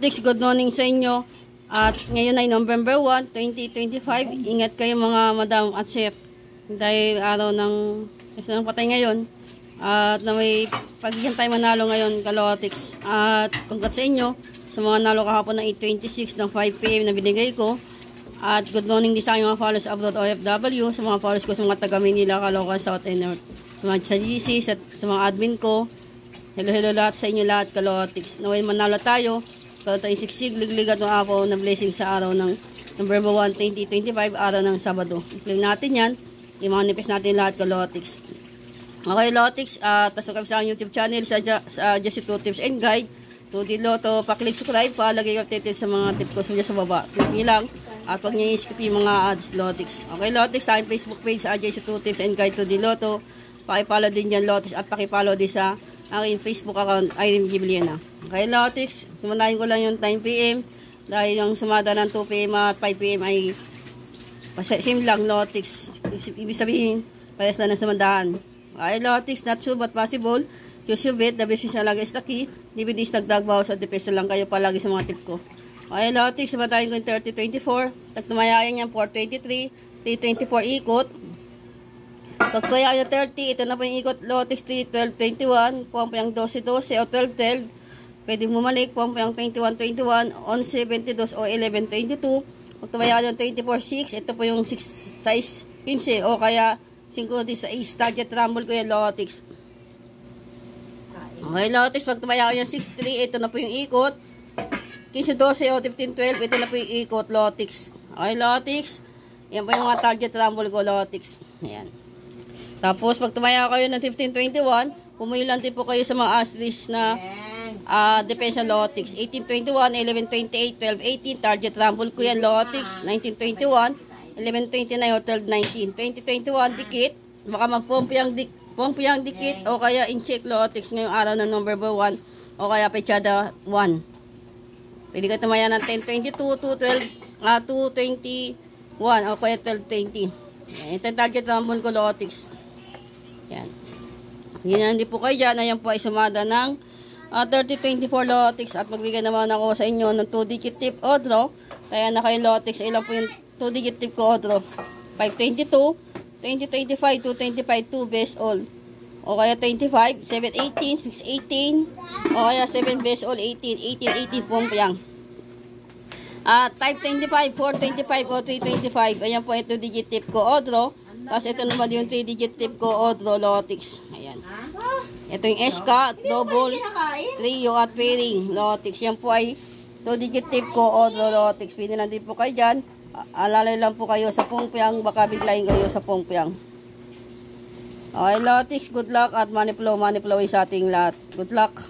Lotex, good morning sa inyo. At ngayon ay November 1, 2025. Ingat kayo mga madam at sir. Dahil araw ng patay ngayon. At na may pagiging tayo manalo ngayon ka Lotex. At congrats sa inyo sa mga nalo kahapon ng 8:26 ng 5 PM na binigay ko. At good morning din sa aking mga followers abroad OFW. Sa mga followers ko sa mga taga Manila, Caloocan, South and North. Sa GC, sa mga admin ko. Hello lahat sa inyo lahat ka Lotex. Naway manalo tayo. Kaya tayo siksig, ligligat ng ako na blessing sa araw ng November 1, 2025, araw ng Sabado. I-click natin yan. I-manifest natin lahat ka Lotex. Okay Lotex, pasok kami sa YouTube channel sa Just 2 Tips and Guide. 2D Lotto, pa-click subscribe, palagay updated sa mga tip ko sa baba. Click nyo lang. At huwag nyo i-skip yung mga ads Lotex. Okay Lotex, sa aking Facebook page sa Just 2 Tips and Guide 2D Lotto. Pakipollow din dyan Lotex at pakipollow din sa aking Facebook account, Irene Gibliana. Okay, Lotex, sumanayin ko lang yung time PM. Dahil yung sumada ng 2 PM at 5 PM ay same lang, Lotex. Ibig sabihin, parehas lang na sumadaan. Okay, Lotex, not sure but possible. Choose your bet, the best is lagi is the key. DVDs nagdag bawas at depesa lang kayo palagi sa mga tip ko. Okay, Lotex, sumatayin ko yung 30-24. Tagtumayayan yan, 4-23. 3-24 ikot. Pagkaya yung 30, ito na po yung ikot Lotex 3, 12, 21, pumpa yung 12, 12 o 12, 12. Pwede bumalik, pumpa yung 21, 21, 11, 22 o 11, 22. Pagkaya yung 24, 6, ito po yung 6 size 15 o kaya 5 sa ace. Target rumble ko yung Lotex. Okay, Lotex, pagkaya yung 6, 3, ito na po yung ikot. 15, 12 o 15, 12, ito na po yung ikot Lotex. Okay, Lotex. Yan po yung mga target rumble ko Lotex. Ayan. Tapos, pag tumaya kayo ng 15-21, pumuyo lang din po kayo sa mga asterisk na depensa Lotex. 18-21, 11-28, 12-18, target rumble ko yan Lotex. 19-21, 11-29, o 12-19. 20-21, dikit. Baka magpumpiyang dikit o kaya in-check Lotex ngayong araw ng November 1 o kaya pechada 1. Pwede ka tumaya ng 10-22, 2-21 o kaya 12-20. Ito yung target rumble ko Lotex. Yan. Ganyan din po kayo dyan. Ayan po ay sumada ng 30-24 Lotex. At magbigay naman ako sa inyo ng 2-digit tip o draw. Kaya na kayo Lotex. Ilan po yung 2-digit tip ko o draw. 5-22, 20-25, 2-25, 2 best all. O kaya 25, 7-18, 6-18. O kaya 7 best all, 18, 18, 18 pumpyang. At 5-25, 4-25 o 3-25. Ayan po ito digit tip ko o draw. Tapos ito naman yung 3-digit tip ko o draw Lotex. Ayan. Ito yung SK, double, trio at pairing Lotex. Yan po ay 2-digit tip ko o draw Lotex. Pwede na din po kayo dyan. Alalay lang po kayo sa pungpyang. Baka biglayin kayo sa pungpyang. Okay Lotex, good luck at money flow is sa ating lahat. Good luck.